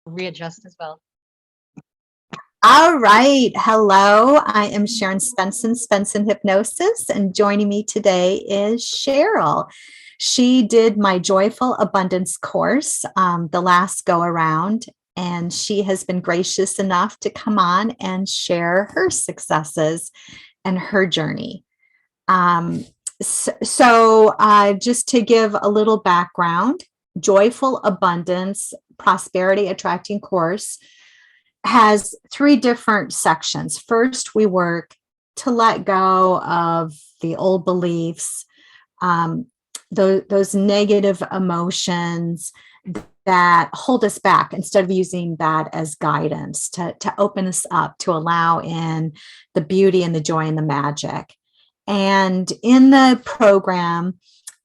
readjust as well. All right. Hello, I am Sharon Spenson Hypnosis, and joining me today is Sheryl. She did my Joyful Abundance course the last go around, and she has been gracious enough to come on and share her successes and her journey. Just to give a little background, Joyful Abundance Prosperity Attracting course has three different sections. First, we work to let go of the old beliefs, those negative emotions that hold us back, instead of using that as guidance to open us up, to allow in the beauty and the joy and the magic. And in the program,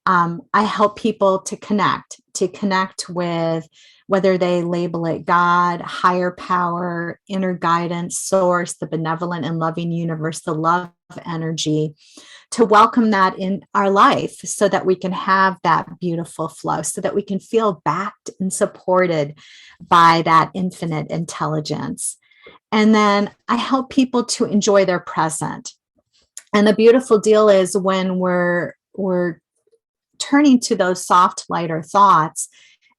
I help people to connect with, whether they label it God, higher power, inner guidance, source, the benevolent and loving universe, the love energy, to welcome that in our life so that we can have that beautiful flow, so that we can feel backed and supported by that infinite intelligence. And then I help people to enjoy their present. And the beautiful deal is, when we're turning to those soft, lighter thoughts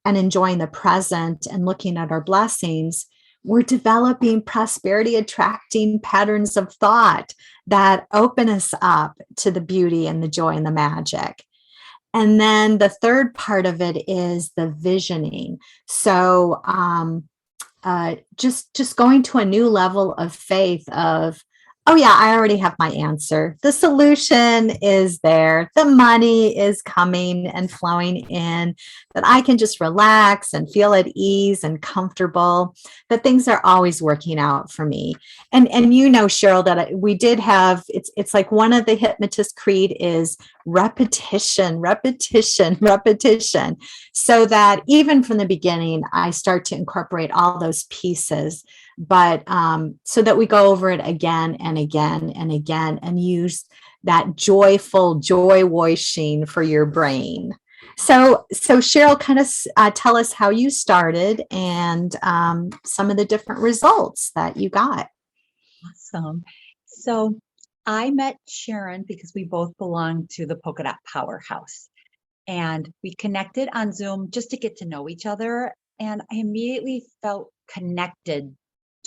and enjoying the present and looking at our blessings, we're developing prosperity attracting patterns of thought that open us up to the beauty and the joy and the magic. And then the third part of it is the visioning. So just going to a new level of faith of, oh yeah, I already have my answer. The solution is there. The money is coming and flowing in, that I can just relax and feel at ease and comfortable, that things are always working out for me. And you know, Sheryl, that we did have, it's like one of the hypnotist creed is repetition, repetition, repetition. So that even from the beginning, I start to incorporate all those pieces, but so that we go over it again and again and again, and use that joyful joy washing for your brain. So Sheryl, kind of tell us how you started and some of the different results that you got. Awesome. So I met Sharon because we both belong to the Polka Dot Powerhouse, and we connected on Zoom just to get to know each other. And I immediately felt connected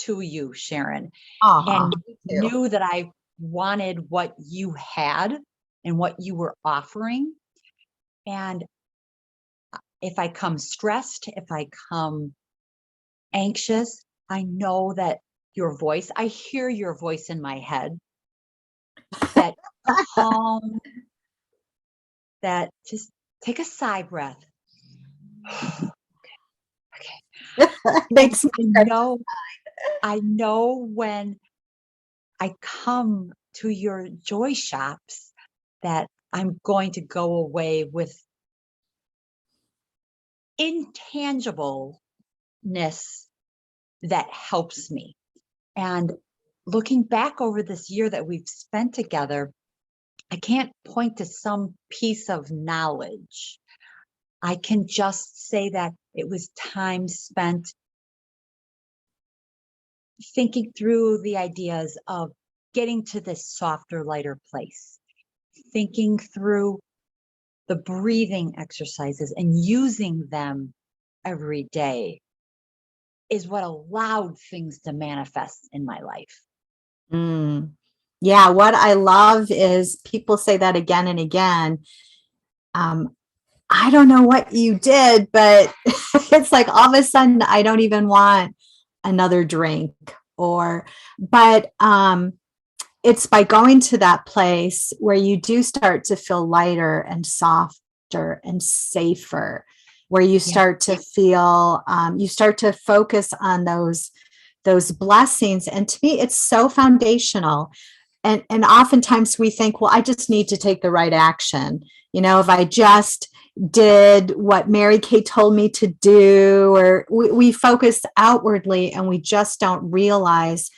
to you, Sharon, and knew that I wanted what you had and what you were offering. And if I come stressed, if I come anxious, I know that your voice, I hear your voice in my head, that calm, that just take a sigh breath. Okay. Makes me I know when I come to your Joyshops that I'm going to go away with intangibleness that helps me. And looking back over this year that we've spent together, I can't point to some piece of knowledge. I can just say that it was time spent thinking through the ideas of getting to this softer, lighter place, thinking through the breathing exercises and using them every day is what allowed things to manifest in my life. Yeah, what I love is people say that again and again. I don't know what you did, but it's like all of a sudden I don't even want another drink, but it's by going to that place where you do start to feel lighter and softer and safer, where you start to feel, you start to focus on those blessings. And to me, it's so foundational. And oftentimes we think, well, I just need to take the right action. You know, if I just did what Mary Kay told me to do, or we focus outwardly and we just don't realize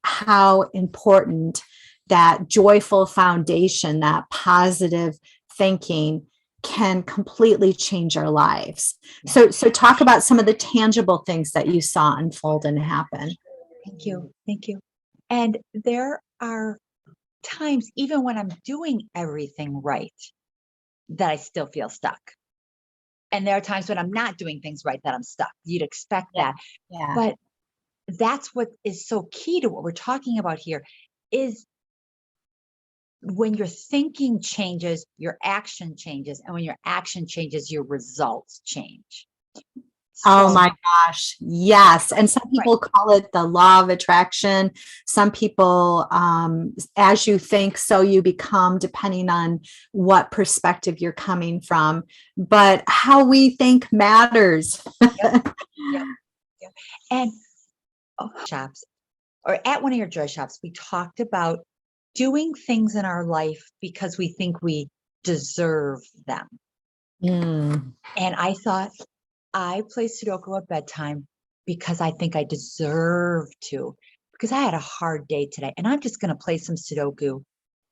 how important that joyful foundation, that positive thinking can completely change our lives. Yeah. So talk about some of the tangible things that you saw unfold and happen. Thank you. Thank you. And there are times, even when I'm doing everything right, that I still feel stuck. And there are times when I'm not doing things right that I'm stuck. You'd expect that. Yeah. But that's what is so key to what we're talking about here is when your thinking changes, your action changes. And when your action changes, your results change. Oh So, my gosh. Yes. And some people call it the law of attraction. Some people, as you think, so you become, depending on what perspective you're coming from. But how we think matters. yep, yep, yep. And shops, or at one of your joy shops, we talked about doing things in our life because we think we deserve them. Mm. And I thought, I play Sudoku at bedtime because I think I deserve to, because I had a hard day today and I'm just going to play some Sudoku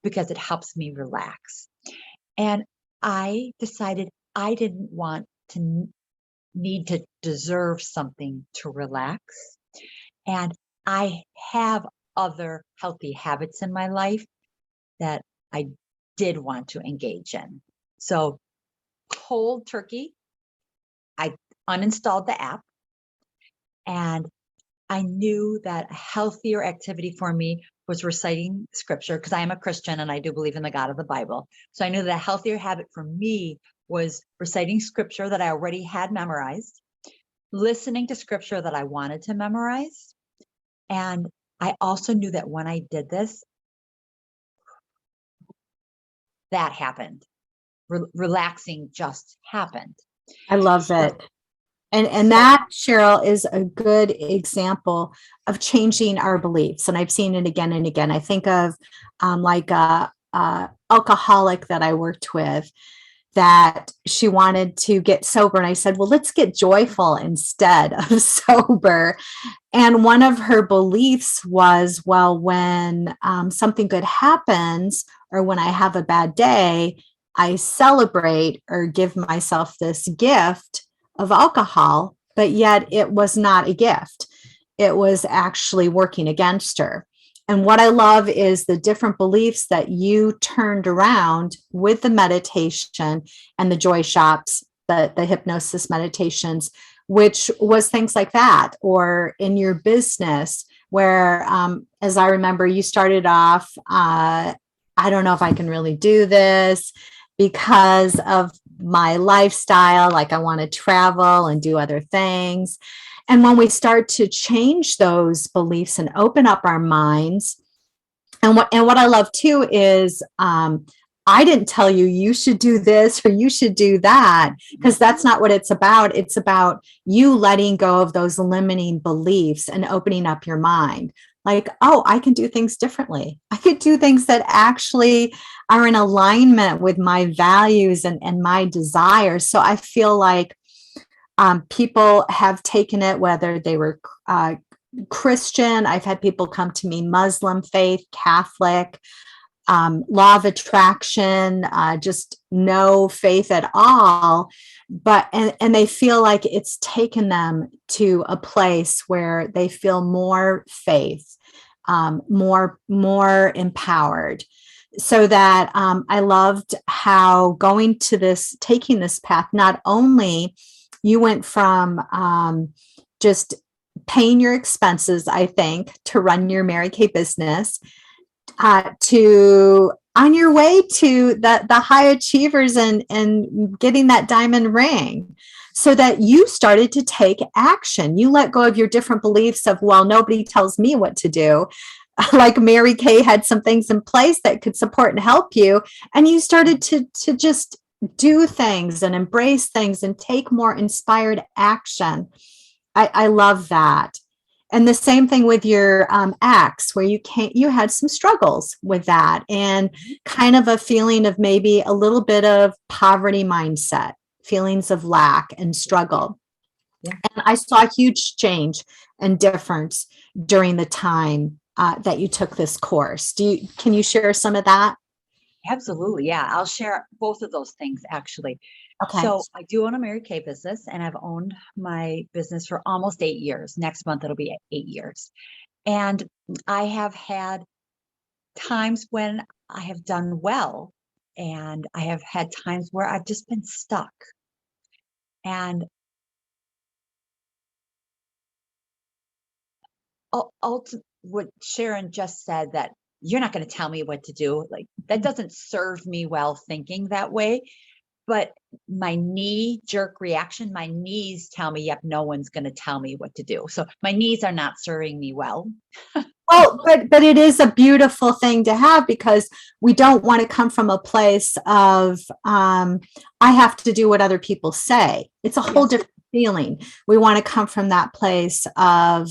because it helps me relax. And I decided I didn't want to need to deserve something to relax. And I have other healthy habits in my life that I did want to engage in. So cold turkey, I uninstalled the app and I knew that a healthier activity for me was reciting scripture because I am a Christian and I do believe in the God of the Bible. So I knew that a healthier habit for me was reciting scripture that I already had memorized, listening to scripture that I wanted to memorize. And I also knew that when I did this, that happened. Relaxing just happened. I love it. And that, Sheryl, is a good example of changing our beliefs. And I've seen it again and again. I think of like a alcoholic that I worked with, that she wanted to get sober. And I said, well, let's get joyful instead of sober. And one of her beliefs was, well, when something good happens or when I have a bad day, I celebrate or give myself this gift of alcohol, but yet it was not a gift. It was actually working against her. And what I love is the different beliefs that you turned around with the meditation and the Joyshops, the hypnosis meditations, which was things like that, or in your business where, as I remember, you started off, I don't know if I can really do this because of my lifestyle, like I want to travel and do other things. And when we start to change those beliefs and open up our minds, and what I love too is I didn't tell you you should do this or you should do that, because that's not what it's about. It's about you letting go of those limiting beliefs and opening up your mind. Like, oh, I can do things differently. I could do things that actually are in alignment with my values and my desires. So I feel like people have taken it, whether they were Christian. I've had people come to me, Muslim faith, Catholic, law of attraction, just no faith at all. But, and they feel like it's taken them to a place where they feel more faith, more empowered. So that I loved how going to this, taking this path, not only you went from just paying your expenses, I think, to run your Mary Kay business, to on your way to the high achievers and getting that diamond ring, so that you started to take action. You let go of your different beliefs of, well, nobody tells me what to do. Like Mary Kay had some things in place that could support and help you. And you started to just do things and embrace things and take more inspired action. I love that. And the same thing with your ex, where you had some struggles with that and kind of a feeling of maybe a little bit of poverty mindset, feelings of lack and struggle. Yeah. And I saw a huge change and difference during the time that you took this course. Can you share some of that? Absolutely. Yeah. I'll share both of those things actually. Okay. So I do own a Mary Kay business, and I've owned my business for almost 8 years. Next month, it'll be 8 years. And I have had times when I have done well, and I have had times where I've just been stuck. And what Sharon just said, that you're not going to tell me what to do, like that doesn't serve me well thinking that way. But my knee jerk reaction, my knees tell me, yep, no one's going to tell me what to do. So my knees are not serving me well. Well, but it is a beautiful thing to have, because we don't want to come from a place of I have to do what other people say. It's a whole different feeling. We want to come from that place of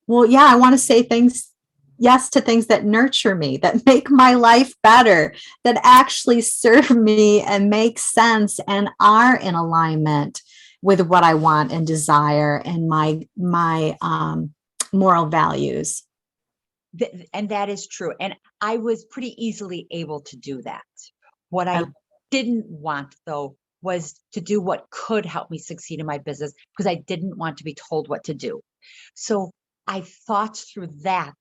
well, yeah, I want to say things, yes, to things that nurture me, that make my life better, that actually serve me and make sense and are in alignment with what I want and desire and my moral values. And that is true. And I was pretty easily able to do that. What I I- didn't want, though, was to do what could help me succeed in my business, because I didn't want to be told what to do. So I thought through that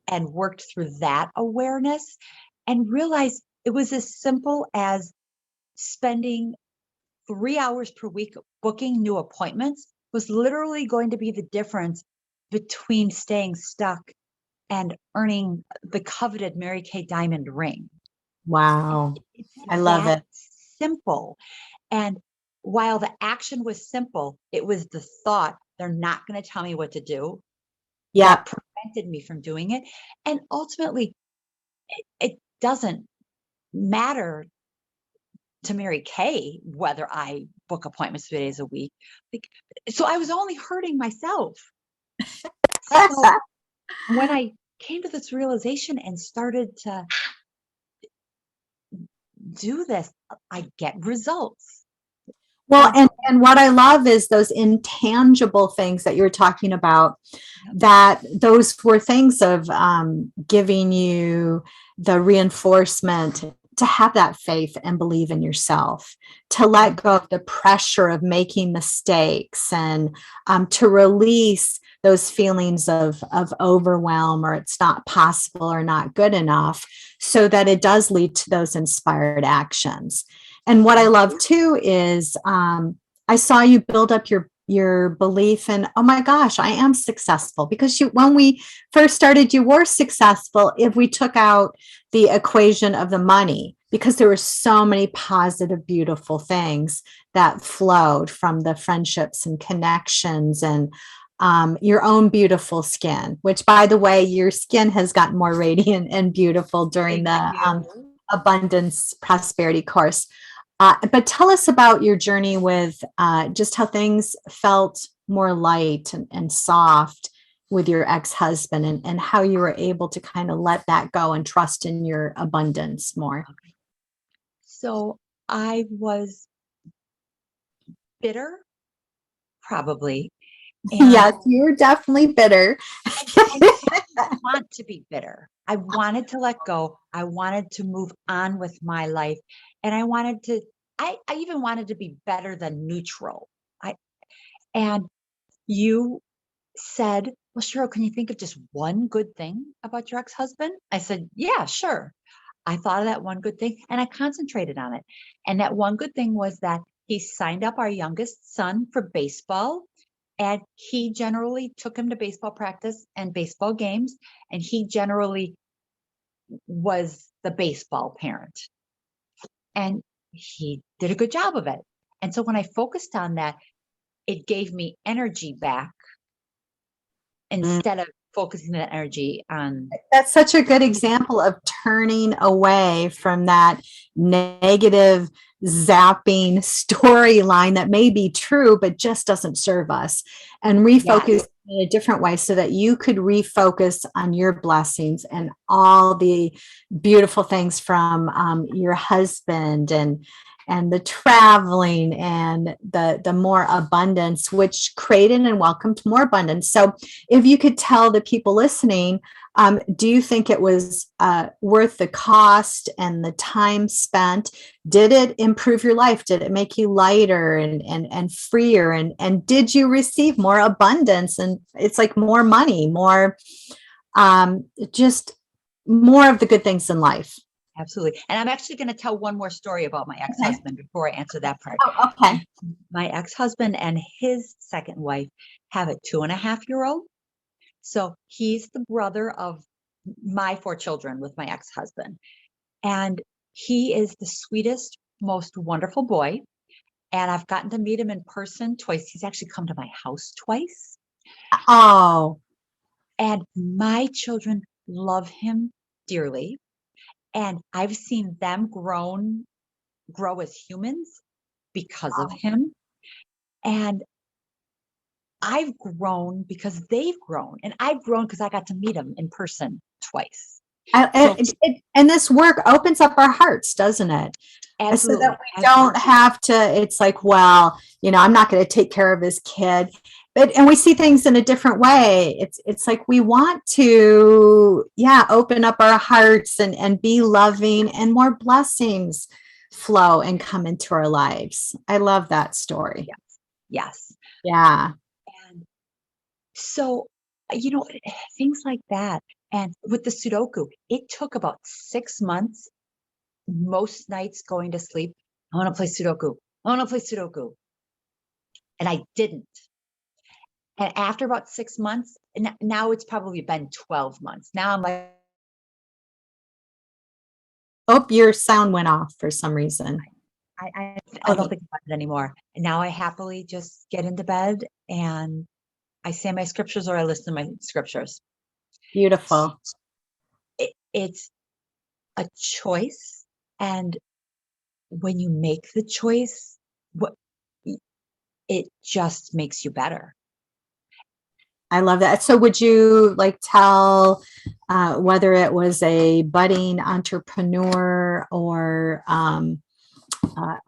and worked through that awareness, and realized it was as simple as spending 3 hours per week booking new appointments was literally going to be the difference between staying stuck and earning the coveted Mary Kay diamond ring. Wow. It's I love that it. simple. And while the action was simple, it was the thought, they're not going to tell me what to do, Yeah. that prevented me from doing it. And ultimately, it doesn't matter to Mary Kay whether I book appointments 3 days a week. Like, so I was only hurting myself. So when I came to this realization and started to do this, I get results. Well, and what I love is those intangible things that you're talking about, that those were things of giving you the reinforcement to have that faith and believe in yourself, to let go of the pressure of making mistakes, and to release those feelings of overwhelm, or it's not possible or not good enough, so that it does lead to those inspired actions. And what I love too is I saw you build up your belief in, oh my gosh, I am successful, because when we first started, you were successful if we took out the equation of the money, because there were so many positive, beautiful things that flowed from the friendships and connections, and your own beautiful skin, which, by the way, your skin has gotten more radiant and beautiful during the abundance prosperity course. But tell us about your journey with just how things felt more light and soft with your ex-husband, and how you were able to kind of let that go and trust in your abundance more. So I was bitter, probably. And Yes, you were definitely bitter. I didn't want to be bitter. I wanted to let go. I wanted to move on with my life. And I even wanted to be better than neutral. And you said, well, Sheryl, can you think of just one good thing about your ex-husband? I said, yeah, sure. I thought of that one good thing, and I concentrated on it. And that one good thing was that he signed up our youngest son for baseball, and he generally took him to baseball practice and baseball games, and he generally was the baseball parent. And he did a good job of it. And so when I focused on that, it gave me energy back instead of focusing that energy on. That's such a good example of turning away from that negative zapping storyline that may be true, but just doesn't serve us, and refocus in a different way, so that you could refocus on your blessings and all the beautiful things from your husband, and and the traveling and the more abundance, which created and welcomed more abundance. So if you could tell the people listening, do you think it was worth the cost and the time spent? Did it improve your life? Did it make you lighter and freer? And did you receive more abundance? And it's like more money, more just more of the good things in life. Absolutely. And I'm actually going to tell one more story about my ex-husband before I answer that part. Oh, okay. My ex-husband and his second wife have a 2.5-year-old. So he's the brother of my 4 children with my ex-husband. And he is the sweetest, most wonderful boy. And I've gotten to meet him in person twice. He's actually come to my house twice. Oh. And my children love him dearly. And I've seen them grow as humans because of him. And I've grown because they've grown. And I've grown because I got to meet him in person twice. And this work opens up our hearts, doesn't it? Absolutely. So that we don't have to, it's like, well, I'm not going to take care of his kid. And we see things in a different way. It's like we want to, open up our hearts and be loving, and more blessings flow and come into our lives. I love that story. Yes. Yeah. And so, things like that. And with the Sudoku, it took about 6 months, most nights going to sleep. I want to play Sudoku. I want to play Sudoku. And I didn't. And after about 6 months, and now it's probably been 12 months. Now I'm like, oh, your sound went off for some reason. I don't think about it anymore. And now I happily just get into bed and I say my scriptures or I listen to my scriptures. Beautiful. It's a choice. And when you make the choice, it just makes you better. I love that. So would you tell whether it was a budding entrepreneur or a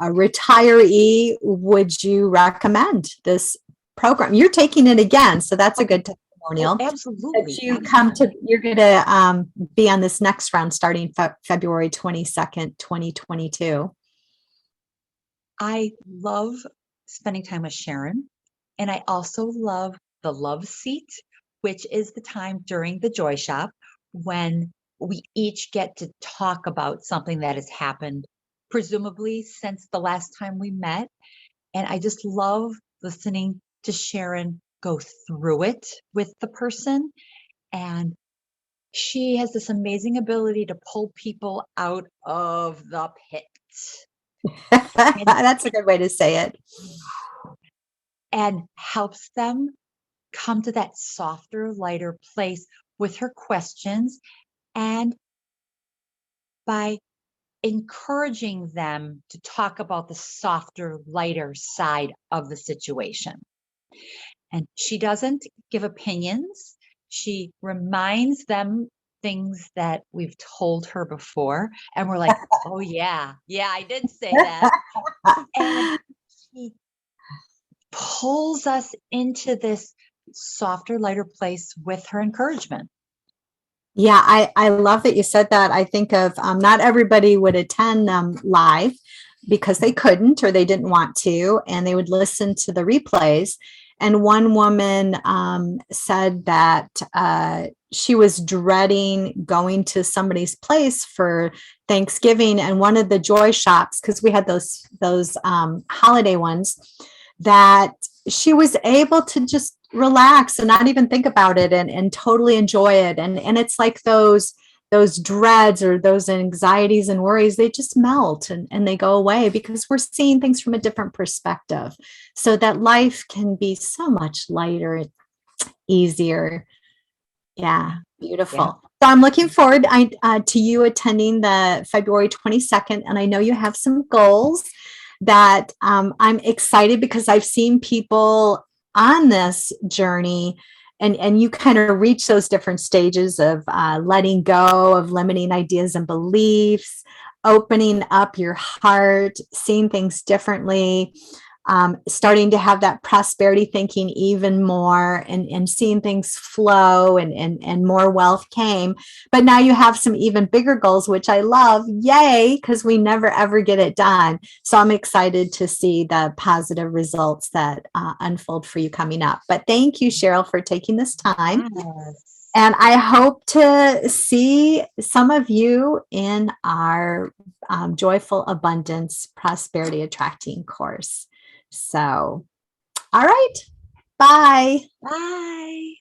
retiree, would you recommend this program? You're taking it again, so that's a good testimonial. Oh, absolutely. You're going to be on this next round starting February 22nd, 2022. I love spending time with Sharon, and I also love the love seat, which is the time during the Joy Shop when we each get to talk about something that has happened, presumably since the last time we met. And I just love listening to Sharon go through it with the person. And she has this amazing ability to pull people out of the pit. That's a good way to say it. And helps them come to that softer, lighter place with her questions, and by encouraging them to talk about the softer, lighter side of the situation. And she doesn't give opinions. She reminds them things that we've told her before. And we're like, oh yeah, I did say that. And she pulls us into this softer, lighter place with her encouragement. Yeah, I love that you said that. I think of not everybody would attend them live because they couldn't or they didn't want to, and they would listen to the replays. And one woman said that she was dreading going to somebody's place for Thanksgiving, and one of the Joy Shops, because we had those holiday ones, that she was able to just relax and not even think about it and totally enjoy it. And it's like those dreads or those anxieties and worries, they just melt and they go away because we're seeing things from a different perspective, so that life can be so much lighter, easier. Yeah, beautiful. Yeah. So I'm looking forward to you attending the February 22nd. And I know you have some goals that I'm excited because I've seen people on this journey and you kind of reach those different stages of letting go of limiting ideas and beliefs, opening up your heart, seeing things differently, starting to have that prosperity thinking even more, and seeing things flow, and more wealth came. But now you have some even bigger goals, which I love. Yay, because we never ever get it done. So I'm excited to see the positive results that unfold for you coming up. But thank you, Sheryl, for taking this time. Yes. And I hope to see some of you in our Joyful Abundance Prosperity Attracting course. So, all right. Bye. Bye.